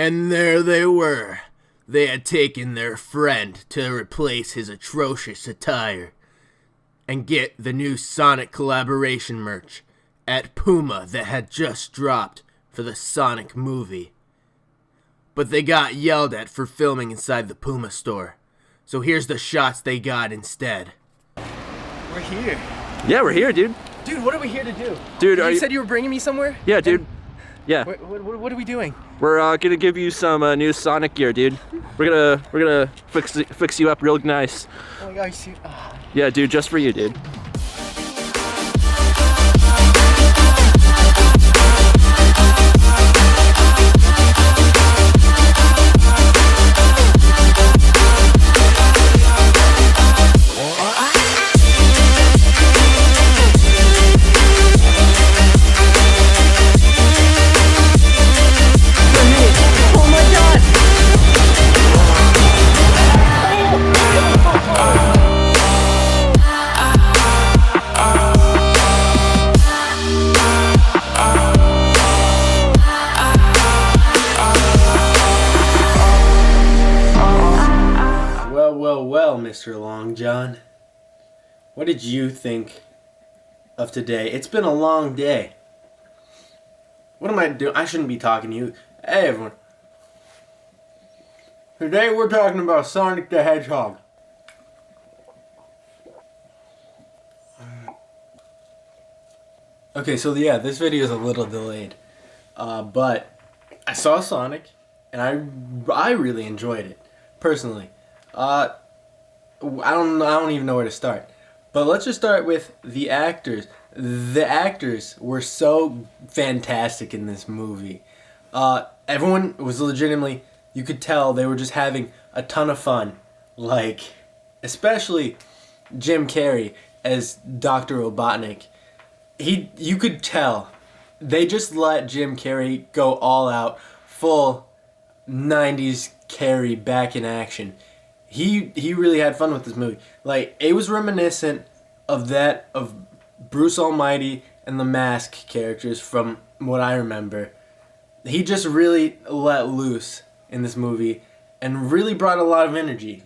And there they were. They had taken their friend to replace his atrocious attire and get the new Sonic collaboration merch at Puma that had just dropped for the Sonic movie. But they got yelled at for filming inside the Puma store. So here's the shots they got instead. We're here. Yeah, we're here, dude. Dude, what are we here to do? Dude, you said you were bringing me somewhere? Yeah, dude. Yeah. What are we doing? We're gonna give you some new Sonic gear, dude. We're gonna fix you up real nice. Oh my God, Yeah, dude, just for you, dude. Well, Mr. Long John. What did you think of today? It's been a long day. What am I doing? I shouldn't be talking to you. Hey, everyone. Today we're talking about Sonic the Hedgehog. Okay, so yeah, this video is a little delayed. But I saw Sonic, and I really enjoyed it, personally. I don't even know where to start. But let's just start with the actors. The actors were so fantastic in this movie. Everyone was legitimately, you could tell they were just having a ton of fun. Like, especially Jim Carrey as Dr. Robotnik. You could tell they just let Jim Carrey go all out, full 90s Carrey back in action. He really had fun with this movie. Like, it was reminiscent of that of Bruce Almighty and the Mask characters from what I remember. He just really let loose in this movie and really brought a lot of energy.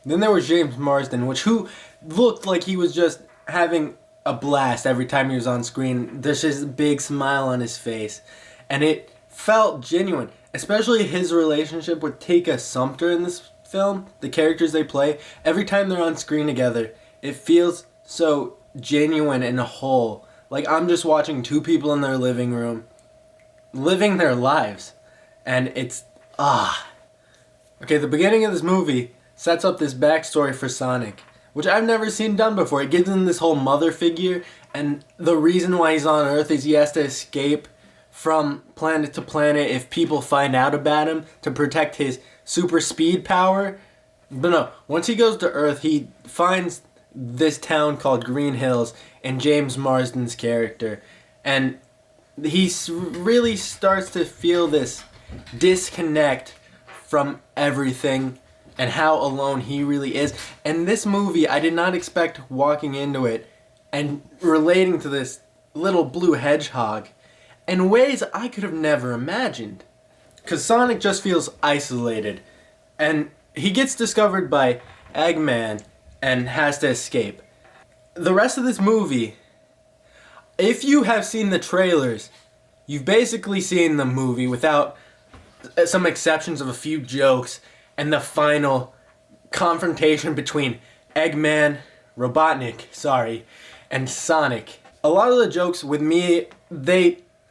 Then there was James Marsden, who looked like he was just having a blast every time he was on screen. There's just a big smile on his face. And it felt genuine, especially his relationship with Tika Sumpter in this film, the characters they play. Every time they're on screen together, it feels so genuine and whole. Like I'm just watching two people in their living room living their lives. And it's okay, the beginning of this movie sets up this backstory for Sonic, which I've never seen done before. It gives him this whole mother figure, and the reason why he's on Earth is he has to escape from planet to planet if people find out about him to protect his super speed power. But no, once he goes to Earth, he finds this town called Green Hills and James Marsden's character, and he really starts to feel this disconnect from everything and how alone he really is. And this movie, I did not expect walking into it and relating to this little blue hedgehog in ways I could have never imagined. Because Sonic just feels isolated, and he gets discovered by Eggman and has to escape. The rest of this movie, if you have seen the trailers, you've basically seen the movie without some exceptions of a few jokes and the final confrontation between Eggman, Robotnik, and Sonic. A lot of the jokes with me,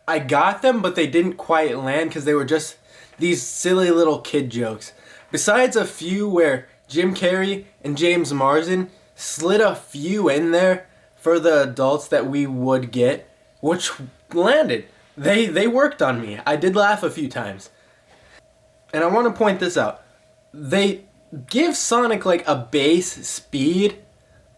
I got them, but they didn't quite land because they were just these silly little kid jokes. Besides a few where Jim Carrey and James Marsden slid a few in there for the adults that we would get, which landed. They worked on me. I did laugh a few times. And I want to point this out. They give Sonic like a base speed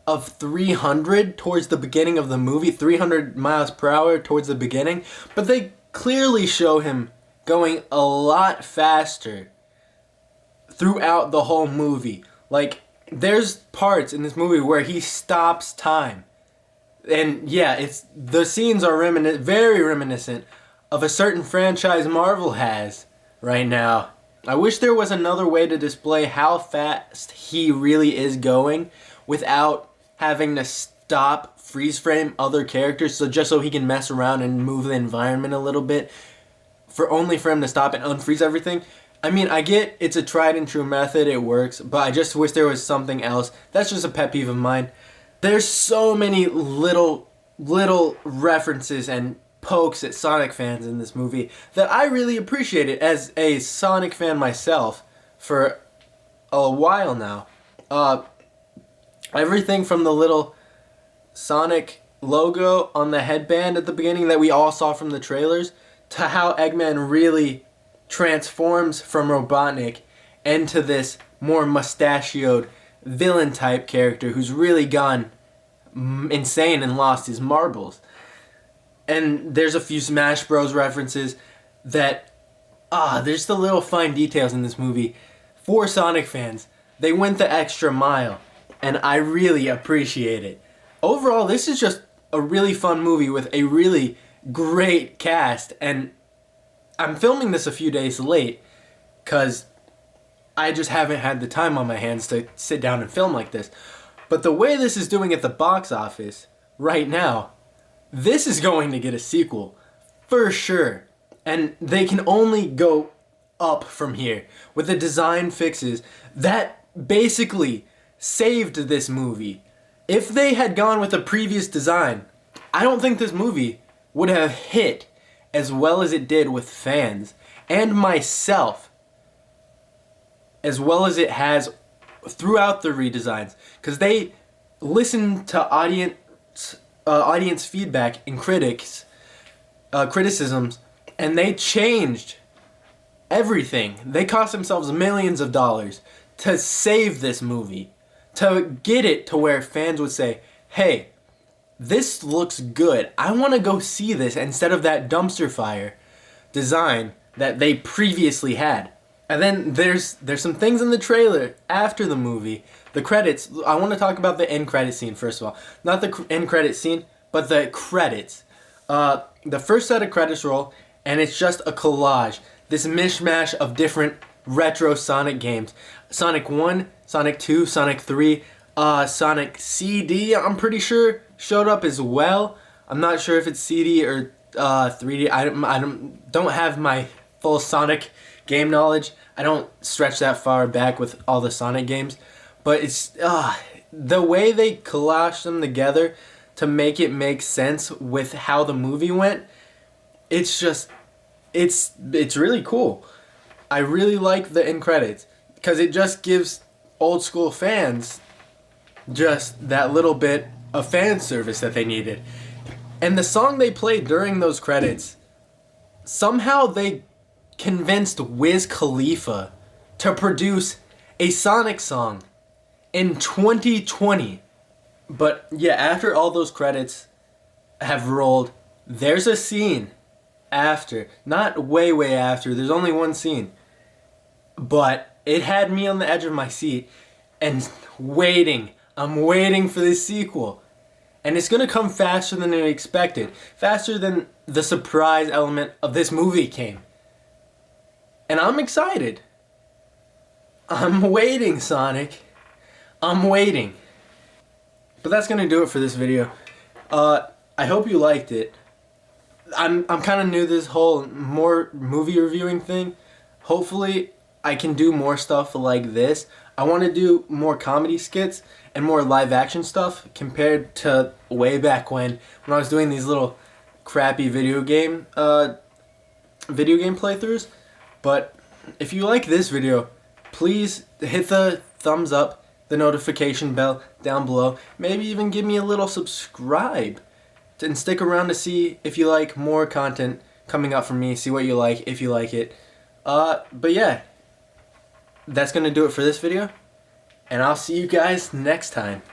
of 300 towards the beginning of the movie, 300 miles per hour towards the beginning, but they clearly show him going a lot faster throughout the whole movie. Like, there's parts in this movie where he stops time. And yeah, the scenes are very reminiscent of a certain franchise Marvel has, right now. I wish there was another way to display how fast he really is going without having to stop, freeze frame other characters, so he can mess around and move the environment a little bit for him to stop and unfreeze everything. I mean, I get it's a tried and true method, it works, but I just wish there was something else. That's just a pet peeve of mine. There's so many little references and pokes at Sonic fans in this movie that I really appreciate it as a Sonic fan myself for a while now. Everything from the little Sonic logo on the headband at the beginning that we all saw from the trailers to how Eggman really transforms from Robotnik into this more mustachioed villain type character who's really gone insane and lost his marbles. And there's a few Smash Bros references that there's the little fine details in this movie for Sonic fans. They went the extra mile and I really appreciate it. Overall, this is just a really fun movie with a really great cast, and I'm filming this a few days late because I just haven't had the time on my hands to sit down and film like this. But the way this is doing at the box office right now, this is going to get a sequel for sure. And they can only go up from here with the design fixes that basically saved this movie. If they had gone with a previous design, I don't think this movie would have hit as well as it did with fans and myself, as well as it has throughout the redesigns, because they listened to audience feedback and criticisms, and they changed everything. They cost themselves millions of dollars to save this movie, to get it to where fans would say, hey, this looks good. I want to go see this instead of that dumpster fire design that they previously had. And then there's some things in the trailer after the movie. The credits, I want to talk about the end credit scene first of all. Not the end credit scene, but the credits. The first set of credits roll, and it's just a collage. This mishmash of different retro Sonic games. Sonic 1, Sonic 2, Sonic 3, Sonic CD, I'm pretty sure, showed up as well. I'm not sure if it's CD or 3D. I don't have my full Sonic game knowledge. I don't stretch that far back with all the Sonic games. But it's the way they collaged them together to make it make sense with how the movie went. It's just, it's really cool. I really like the end credits because it just gives old school fans just that little bit of fan service that they needed. And the song they played during those credits, somehow they convinced Wiz Khalifa to produce a Sonic song in 2020. But yeah, after all those credits have rolled, there's a scene after, not way after, there's only one scene, but it had me on the edge of my seat and waiting. I'm waiting for this sequel. And it's gonna come faster than I expected. Faster than the surprise element of this movie came. And I'm excited. I'm waiting, Sonic. I'm waiting. But that's gonna do it for this video. I hope you liked it. I'm kind of new to this whole more movie reviewing thing. Hopefully I can do more stuff like this. I want to do more comedy skits and more live action stuff compared to way back when I was doing these little crappy video game playthroughs. But if you like this video, please hit the thumbs up, the notification bell down below. Maybe even give me a little subscribe and stick around to see if you like more content coming up from me. See what you like, if you like it. But yeah, that's gonna do it for this video, and I'll see you guys next time.